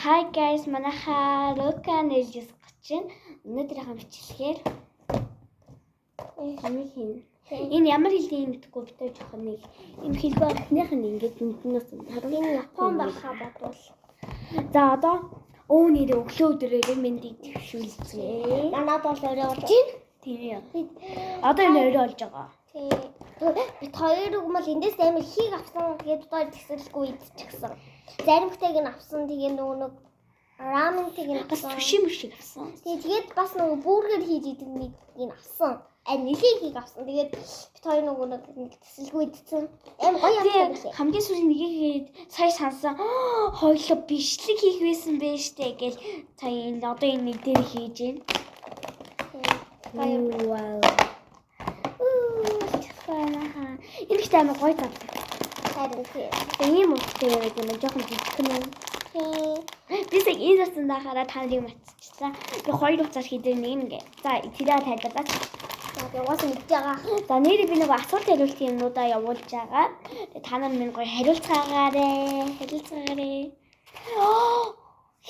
Hi guys, манайхаа Luca нэржис гчин. Өнөөдрийнхээ бичлэгээр энэ ямар хэлний мэдгүй битээ жоохон нэг юм хэлбэ эхнийх нь ингээд нүднээс харин Япон байхаа бодвол. За одоо өвнийрээ өглөө өдрөөр мэндийг төвшүүлцгээе. Манайд бол орой болж байна. Тийм. Одоо энэ орой болж байгаа. Тийм. Бид хоёр угмал эндээс амар хийг авсан тэгээд одоо тэгсэлгүй идчихсэн. Заримхтайг нь авсан тэгээд нөгөө раментэйг нь Бас авсан. түшим шиг авсан. Тэгээд бас нөгөө бүргэр хийж идэг нэг авсан. Нэлийн хийг авсан. Тэгээд бид хоёр нөгөө нэг тэгсэлгүй идсэн. Амар гоё амттай байлаа. Хамгийн сүүлийн нэгийг хэд сая сансан. Хойлоо бичлэг хийх байсан бэ штэ гэж сая энэ одоо энэ нэг дээр хийж байна. Вау. Энэ ихтэй амар гоё зав. Харин тийм. Ийм үстэй байдаг юм жоохон жижиг юм. Би сая энэ засан дахаараа та нарыг матчихсан. Би хоёр уцаар хийдэг нэг ингээ. За тэрээ тайлбарлаад. Яваас мэдж байгаа. За нэрийг би нэг асуулт хариулт юмнуудаа явуулж байгаа. Та нар минь гоё хариулцгаагаарэ.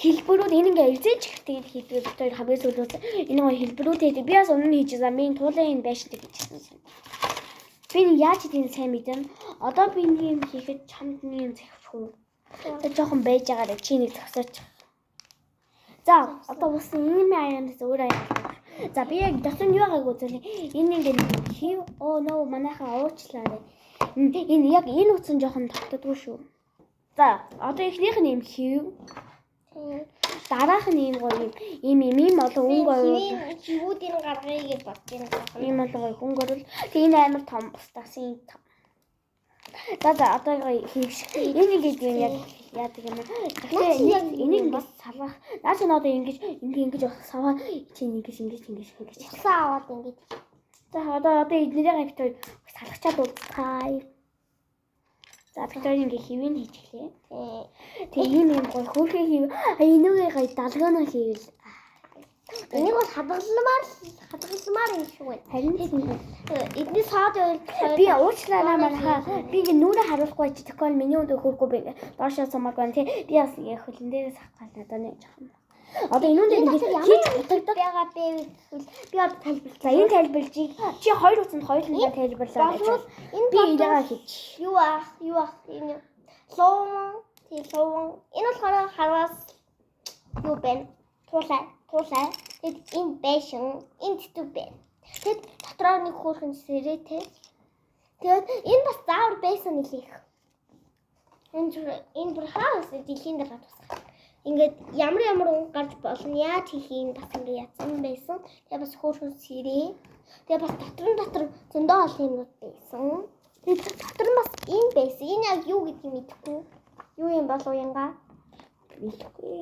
Хэлбэрүүд энэ ингээ эзэж ихтэй хийдэг бид хамгийн сүүлд энэ гоё хэлбэрүүд хийдэг. Би бас өмнө хийжсэн. Миний туулын энэ байшинтай хийжсэн. Би яаж хийдгийг сайн мэдэн. Одоо би нэг юм хийхэд чамд нэг юм зохихгүй. Тэг жоохон байж байгаарай. Чи нэг зогсооч. За одоо бас энэ аяндаас өөр аянд. За би яг дасан юу байгааг үзүүлээ. Энэ нэг хийв. Нөө манайхаа уучлаарай. Энэ яг энэ утсан жоохон тогтдоггүй шүү. За одоо ихнийх нь юм хийв. Дараах нь ийм гоё ийм олон өнгө оруулах. Хивүүдийн гаргая гэж бодож байна. Ийм олон гоё өнгө оруулах. Тэг энэ амар том бусдасан том. За одоо гоё хийх. Энийг гэдэг юм яг яадаг юм. Тэгэхээр энийг бас салгах. Наач нь одоо ингэж саваа чи ингэж Усан аваад ингэж. За одоо эднэрийн битүү салгачаад уулзгаая. За битүү ингэ хэвэн хийчихлээ. Тэгээ ийм гоё хөөрхөн хийв. Энүүгээ гоё далгана хийвэл. Энийг бол хадгаламаар юм шиг байна. Харин Эдний саад би уучлаарай манайхаа. Би ингэ нүрэ харуулахгүй чи тэгэхээр миний өндөө хөрөхгүй би доошоо сумаг байна тий. Би бас ингэ хөлн дээрээс хавхаад надад нэг жоохон. Одоо энэ үндэ ингэ хийж хутагдаг байгаа би одоо тайлбарлаа. Энэ тайлбарлжийг чи хоёр утсанд хоёулаа тайлбарлаа гэж. Энэ би энийг хийж. Юу ах энэ лоон энэ болохоор хараас юу байна? Туулай. Тэгэд энэ байшин энэ тэтв байна. Тэгэд дотроо нэг хөөрхөн сэрээтэй. Тэгэд энэ бас заавар байсан нэлээх. Энэ бүр хаас дэлхийн дээр тусах. Ингээд ямар өнгө гарч болно яаж хийх юм бас ингээд язсан байсан. Тэгээ бас хөөрхөн сэрээ. Тэгээ бас дотор зөндөө олон юмнууд байсан. Тэгээ дотор нь бас энэ байсан. Энэ яг юу гэдгийг мэдэхгүй. Юу юм болов янга? Мэдгүй.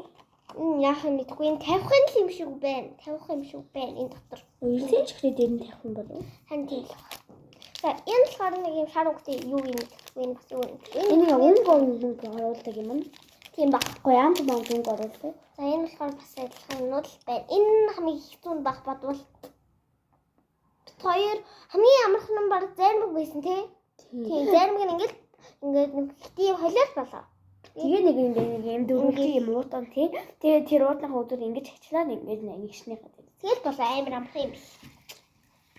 Яах юм мэдгүй. Энэ тавихын юм шиг байна. Энэ дотор. Үлсэн ч ихтэй дээр нь тавих юм болов уу? Хан тийм л байна. За энэ болохоор нэг юм шар үгтэй юу юм мэдгүй. Энэ бас юу юм. Энэ өнгө оруулдаг юм нь. Тийм баг. Янз бүрийн өнгө оруулдаг. За энэ болохоор бас адилхан юмнууд л байна. Энэ хамгийн хэцүү нь баг бодвол хоёр хамгийн амархан нь баг зармаг байсан тий. Тийм зармаг нь ингээд нэг хитийн холиос болоо. Тэгээ нэг юм дөрвөлжин юм уутан тий. Тэгээ тэр уудлын өдөр ингэж хичлаа ингэж нэгшнийхээ. Тэгэл бол амар амархан юм биш.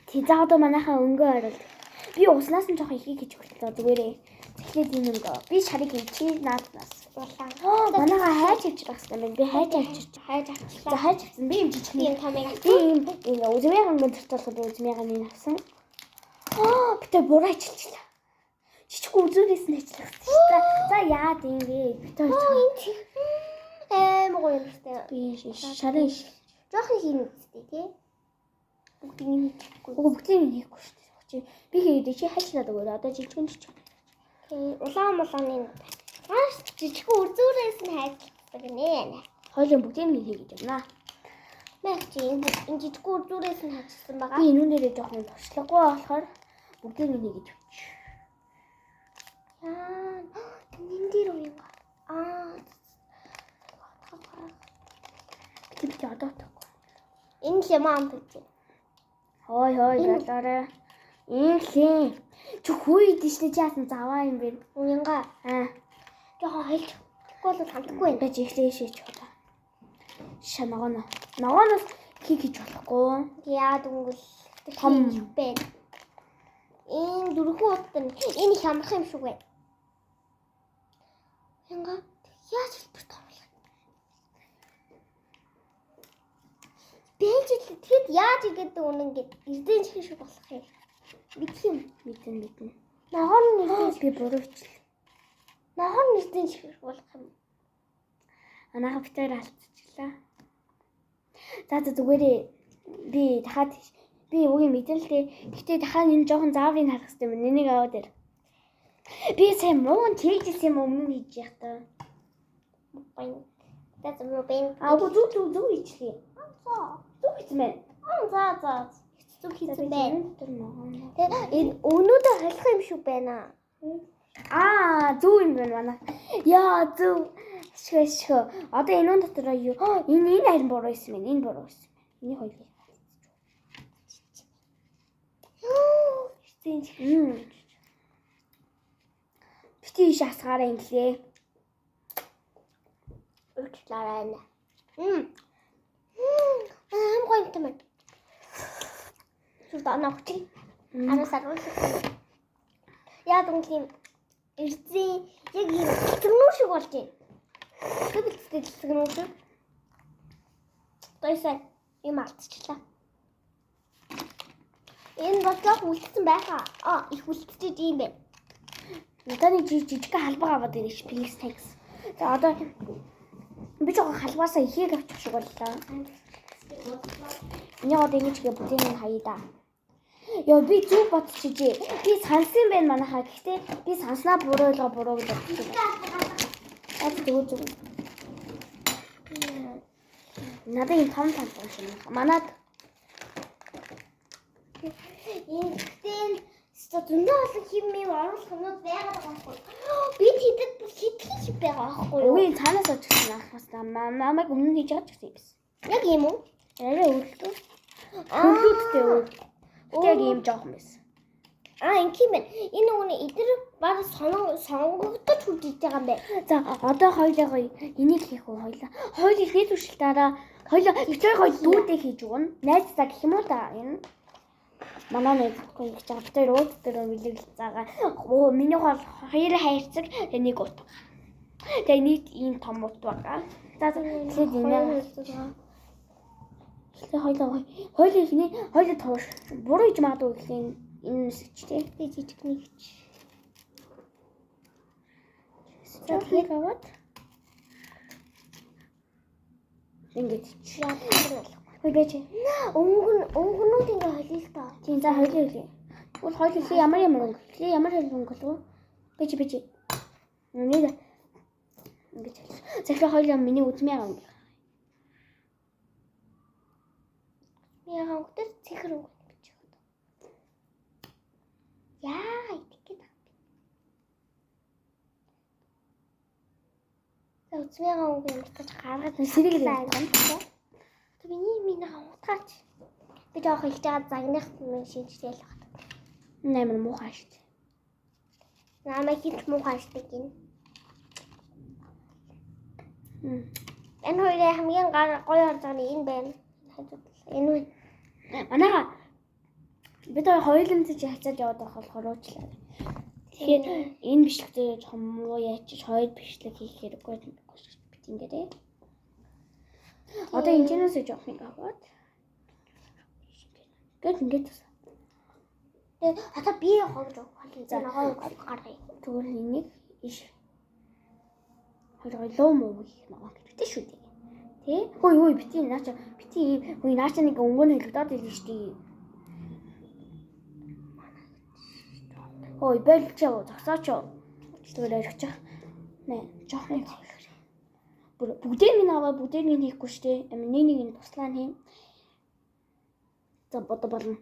Тий за одоо манайхаа өнгө оруулдаг. Би уснаас нь жоохон ихийг хийж өгчлөө зүгээрээ. Тэгэхээр энэ өнгө. Би шарыг чи нааднаас. Манайхаа хайж авчихсан юм. Би хайж авчихсан. За хайж авсан. Би юм жижиг юм томыг. Би энэ үзмийн өнгөнд төртөлхөд үзмийн нэг авсан. Битээ буруу ажиллаа. Жижиг үзүүрээс нь ажиллах. За яад юм бэ? Битээ гоё юм шүү дээ. би шарын Жохон хийнэ үстэй тий. Бүгдийг нь хийхгүй шүү дээ. Би хийдэг чи хайчлаад өгөө. Одоо жижигэн жижиг. Улаан маш жижиг үзүүрээс нь хайцдаг нэ. Хоёулын бүгдийг нь хийгээд байна. Мэг чи энэ жижиг үзүүрээс нь хайцсан байгаа. Би энэ үнээрээ жоохон туршлагагүй болохоор бүгдийг нь хийгээд өгч. Яа, энэ дээр юу юм? Би одоо тахгүй. Энэ л юм амт гэж. Хой ялаарэ. Инхлээ. Чи хүйд штэ чаасан заваа юм бэ? Уянга. Аа. Жохон хайлт. Тэгвэл хамтгүй байна. Бэж ихлээ шийч удаа. Ногооноос хийж болохгүй. Яа дүнгэл Том. бэ. Энэ дөрвөн удаа энэ их амарх юм шиг байна. Ингээ яаж хэлбэр томлоо. Бэж тэгэд яаж игээд үнэн гээд эрдэн чих шиг болох юм. Мэдх юм. Мэдэн. Ногоон нэг Би буруучлаа. ногоон эрдэн чих шиг болох юм. Анаага битээр алдчихлаа. За зүгээрээ би дахиад би үгүй мэдрэлтэй. Гэхдээ дахиад энэ жоохон зааврыг харах хэрэгтэй юм. Нэнийг аваад ир. Би сайн муу тэгжсэн юм өмнө нь хийж яхаа. Байн. That's a rubin. Агүй зүг хийчихлээ. Зүг хийсэн мэн. За. Зүг хийсэн байна. Тэр ногоон. Тэгээ энэ өнөөдөр халих юм шиг байна. Зүг юм байна манай. Яа зүг. Шгэ. Одоо энэ дотор юу? Энэ харин буруу байсан мэн. Энэ буруу байсан. Энийг хоёул. Бити шасгаараа инглээ. Уучлаарай. Гоё юм байна. Зүрд анаа хүчи. Анасаар уучлаарай. Яа дүнгийн эрзээ яг юм тэрнүү шиг болж байна. Тэгэлтэй тэрнүү шиг. Тойсаа юм алдчихлаа. Энэ бодлого үлдсэн байхаа. Их үлдчихэж юм бэ. Надад жижиг халбаг аваад ирэх please thanks. За одоо би жоохон халбаасаа ихийг авчих шиг боллоо. Энийг одоо ингэж гээ бүтээн хаяа да. Яа би зүг бодчихжээ. Би сансан байх манайхаа. Гэхдээ би санснаа буруу гэж бодчих. Зүг. Надад энэ том юм шиг. Манад энэ гэдэг зөндөө олон химээ оруулах юмуд байгаад байгаа байхгүй. Би тэдэд бүр хитгэж байгаа байхгүй юу? Үгүй цаанаас очсон ахаас намайг өмнө хийж байгаа ч гэсэн юм биш. Яг юм уу? Арай өөрлөлтөө. Хөлөөдтэй өөр. Яг юм жоох юм байсан. Инх юм байна. Энэ үний эдгээр баг сонгогдож хүлээж байгаа юм байна. За одоо хоёлоо энийг хийх үү хоёлоо. Хоёул ихний туршилтаараа хоёлоо ихтэй гоё дүүдээ хийж өгнө. Найзтаа гэх юм уу та энэ. Манай нэг гэж байгаа битэр ууд дээр үлэглэж байгаа. Миний хол хоёр хайрцаг нэг утга. Тэгээ нэг ийм том утга байгаа. За тэгээд энэ хоёлоо ихний хоёлоо тууш. Буруу хийж магадгүй гэх юм энэ мэсэгчтэй. Би жижиг нэг ч. Тэгээд аваад ингэж яа. Хөөе бэж. Өнгөнүүд ингээ холил та. Тийм за хоёлоо хэлээ. Тэгвэл хоёлоо хэлээ ямар өнгө. Хэлээ ямар өнгө болов? Бэж. Нэг ингэж хэлээ. Тэгэхээр хоёлоо миний үзмээ өнгө. Яа өнгөтэй цэхэр өнгө бич байгаа. Яа итгэдэг. За үзмээ өнгө юм гэж гаргаад Сэрэг л. Миний утгаач. Би жоох их жаад загнах юм шинжлэл багт. Нэмэр муухай шүү дээ. Намайг хинч муухай штэ гин. Энэ хоёрын хамгийн гоё харж байгаа нь энэ байна. Энэ үү. Манайха бид хоёулын цэж хацаад яваад байх болохоор уучлаа. Тэгэхээр энэ бичлэгтээ жоохон муу яачих хоёр бичлэг хийх хэрэггүй бит ингээрээ. Одоо энэчнээс жоох нэг аваад. Ингээд тас. Одоо би хогж өгөх. За ногоо гаргая. Тэгвэл энийг иш. Хоёроо муу гэх ногоо гэдэг шүү дээ. Тэ? Хөөе бити наача наача нэг өнгөнө хэлгдээд ирлээ шүү дээ. Хөөе бэлчээ зогсооч. Тэгвэл орхиж. Нэ жоох нэг. Бүгдээ минь аваа бүгдээ минь хийхгүй штэ. Нэг нь туслаа нь. За болно.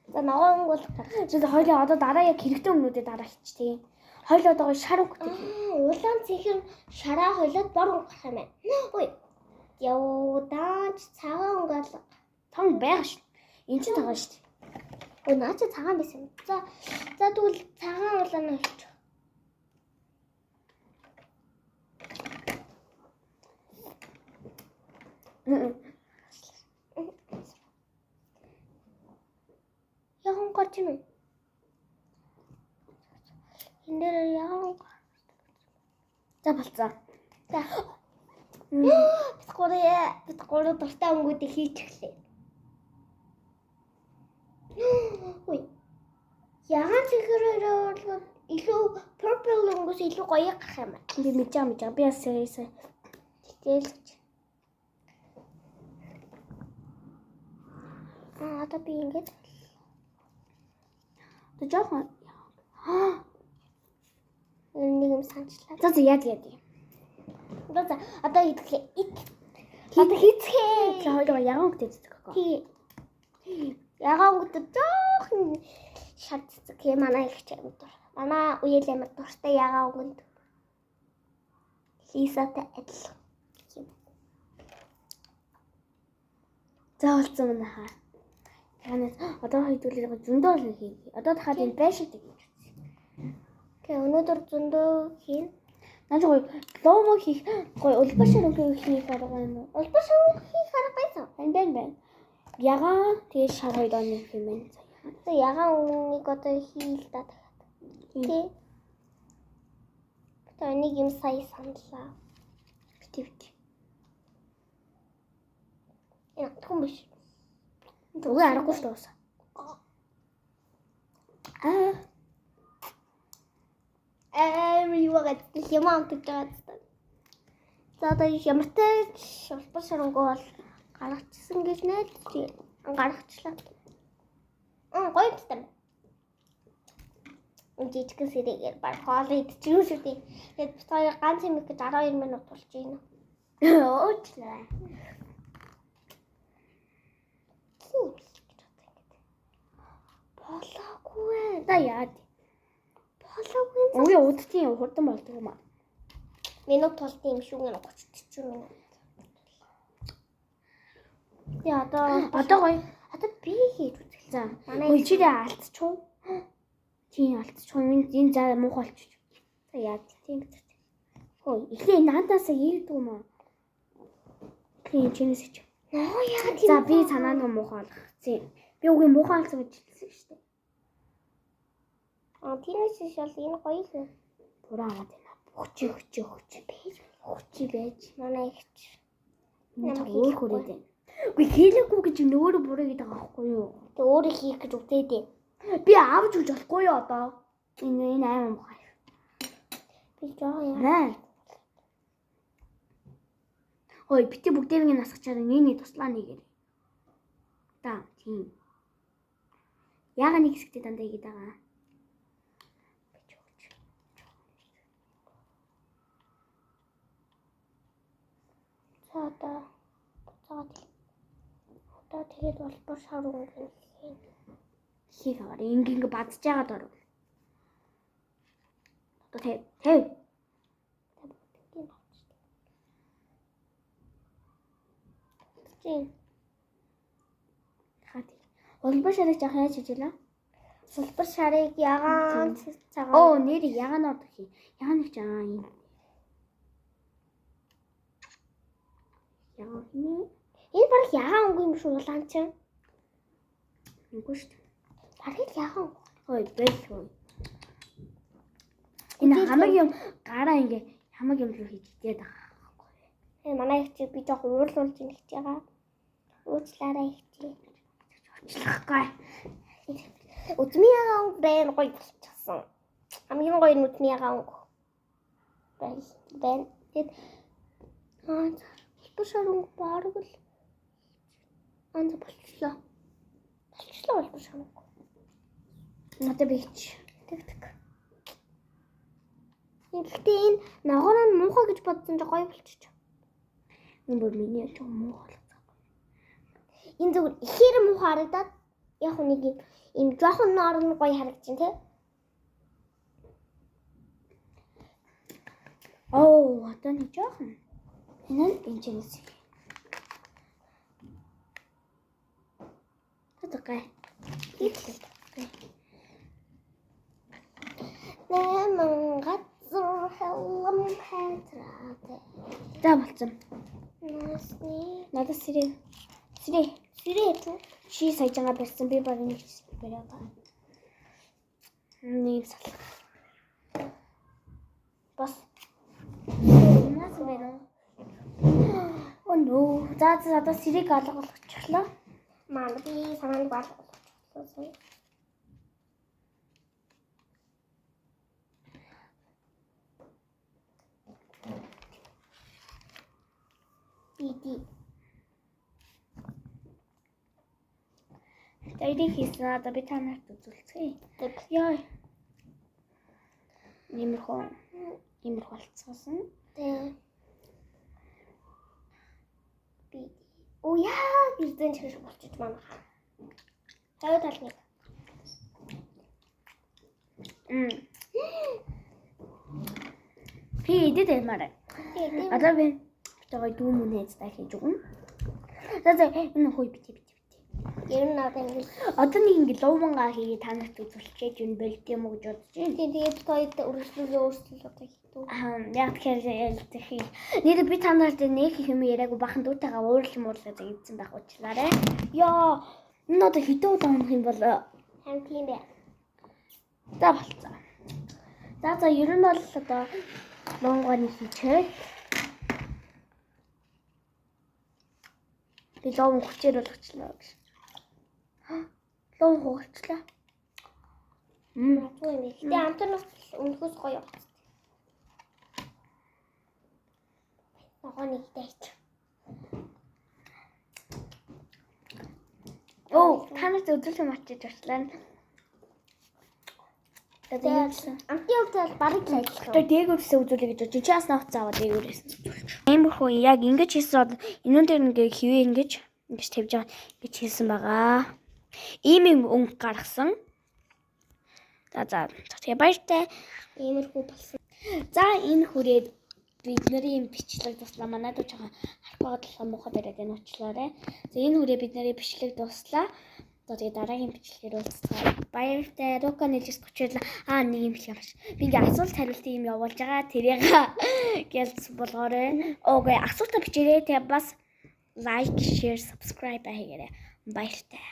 За ногоон бол зөв хоёлоо одоо дараа яг хэрэгтэй өмнөдөө дараа хийчихтэй. Хоёлоо одоо шар өнгөтэй. Улаан цэхэр шараа хойлоод бор өнгө гарах юм байна. Ой. Явуудач цагаан өнгө алга. Том байх ш. Энд чинь цагаан штэ. Ой наача цагаан байсан. За тэгвэл цагаан улаан олчих. Яхан гарч ийн үү? Энэ дээр яхан. За болцоо. За. Бид гурав дуртай өнгөдийг хийж эхлэе. Ой. Яхан чигээр бол илүү purple өнгөс илүү гоё гарах юм байна. Би мэдэж байгаа. Би бас сэрээсээ. Тэлж. Одоо би ингэж Тэ жоохон. нэг юм санчлаа. За яд. За одоо хийх. Хийцгээ. За ягаан өнгөтэй цэцэг гоо. Ягаан өнгөтэй жоохон шатцдаг. Манай их чамд. Манай үеэл амар дуртай ягаан өнгөнд. Лисатай адил. За болцсон мөн хаа. Янаас одоо хэдүүлээ зөндөө л хий. Одоо дахиад энэ байшинтай. Тэгээ өнөөдөр зөндөө хийн. Наач гоё ломо хийх гоё улбар шаргыг хийх арга байна уу? Улбар шаргыг хийх арга байсан. Байна. Ягаан тэгээ шар хоёр оны юм байна. Тэгээ ягаан өнгөнийг одоо хийл та дахиад. Тий. Тэгээ нэг юм сая саналаа. Битвч. Яа, том биш. Түгээ аргагүй шүү дээ. Юугаад юм амтж байгаа. За одоо ямартай улбар шарангуу бол гаргачихсан гэж найдаж гаргачлаа. Гоё юм. Жижигхэн сэрэгээр баг хоол идчихв шүү дээ. Тэгээд бид хоёр ганц юм их гэж 12 минут болж байна. Өөчлээ. Болоогүй. За яад. Болоогүй. Өвөө удтын хурдан болдог юм аа. Минут толт юм шүү гэнэ 30 40 минут. Яа Одоо гоё. Одоо би хийж үзэх. За. Өчигдээ алдчихв. Тийм алдчихв. Энэ за муухай болчих. За яад. Тийм гэж. Хөөе, эхлээ наадаас ийдэг юм аа. Тийм чинээс ич. Яа тийм. За би санаанд муухай болгоцсон. Би үгүй муухай болсон гэж хэлсэн шүү дээ. Тиймээс шал энэ гоё л. Буруу аваад байна. Хүчи байж. Манай ихч. Намайг өөр хүрээд байна. Үгүй хийлээгүй гэж нөөрэ буруу гэдэг байгаа байхгүй юу? Тэг өөрөө хийх гэж үтээдээ. Би аавч гэж болохгүй юу одоо? Энэ аймаа мухай. Би жоо яа. Ой, бити бүгдээрээ насгачаар нэг туслаа нэгээр. Та тийм. Яага нэг хэсэгтээ дандаа игээд байгаа. Одоо тэгээд улбар шаргуу хийх аваар ингээ бадж байгаа дор. Одоо тэв. Тийм. Хати. Улбар шарыг жах яаж хийжээ? Улбар шарыг ягаан цагаан. Оо, нэр ягаанаар хий. Ягаан их жаа юм. Ягаан хийнэ. Энэ баг ягаан өнгө юм шүү улаан чинь. Үгүй шүү дээ. Багт ягаан. Ой, бэлгүй. Энэ хамаг юм гараа ингээ хамаг юм руу хийж идээд байгаа байхгүй. Манай их чи би жоох уурлуулж ингэж байгаа. Уучлаарай их чи. Очлахгүй. Үзмийн ягаан байн гоё болчихсон. Хамгийн гоё нь үзмийн ягаан байн. Тэгэд улбар шаргуу бараг л болчихлоо. Болчихлоо улбар шаргуу. Надад бич. Тэг. Гэхдээ энэ ногоороо муухай гэж бодсон ч гоё болчих. Энэ бүр миний ч муухай. Энэ зүгээр ихээр муухай харагдаад яг нэг юм жоохон норн гоё харагдчихэв тий. Оо, одоо нэг жоохон. Энэ энэчнээс. Тэтгэе. Нэмэн газар хелм хайтраад. За болцсон. Насны. Надад сэрээ. Сэрээ. Чи саяжгаа барьсан би баг нэг бариа ба. Нэг салах. Бас. Нас бариа. Oh no. За одоо сэрийг алга болгочихлоо. Маа би санаанд болгочихлоо. Биди. Тэйди хийсэн одоо би та нарт үзүүлцгээе. Тэг. Яа. Имэр болцсон. Тэг. Биди. Оо яа, бирдэн чиш болчих маань. Хаяа талны. Би идэт ямаарай. Одоо би одоо дүүм үнээс та хийж өгнө. За энэ хой бити. Ер нь одоо ингэ. Одоо нэг ингэ ловмангаа хийгээ та нарт үзүүлчихэд юу болд юм уу гэж бодож байна. Тэгээд тоёд үргэлжлүүлээ өөрсдөө одоо хийдэг. Яг тэгэхээр нэр би та нарт нэг их юм яриаггүй бахан дүүтэйгээ уурлал загидсан байх уучлаарай. Яа, энэ одоо хэдэн удаа унах юм бол Хам тийм бай. за болцоо. За ер нь бол одоо лонгоны хийчээд би ловн хүчээр болгочлоо гэж. Ловн хуурчлаа. Магадгүй юм. Гэтэ амтнаас өнөхөөс гоё явах. Ногооныг дайч. Оо, танаас өдрөсөн мачиж очлаа. Тэгээд Амтны хувьд бол барыг л ажиллах. одоо дээгүүрээсээ үзүүлэх гэж бодчих. Чи бас навц аваад дээгүүрээс үзүүлчих. Иймэрхүү яг ингэж хийсэн бол энүүн дээр ингээ хивээ ингэж тавьж байгаа ингэж хийсэн байгаа. Ийм өнгө гаргасан. За тэгээ баяртай. Иймэрхүү болсон. За энэ хүрээд бидний бичлэг дуслаа. Манайд жоохон харахгүй болохоор муухай бариад энэ уучлаарай. За энэ хүрээ бидний бичлэг дуслаа. Одоо тэгээ дараагийн бичлэгээр уулзцгаая. Баяртай. Рука нэлээс 30 нэг юм хэлэх юм шиг. Би ингээ асуулт хариулт юм явуулж байгаа. Тэрийг гэлц болгоорой. Окей, асуултаа бичээрэй. Тэгээ бас лайк, share, subscribe хийгээрэй. Баяртай.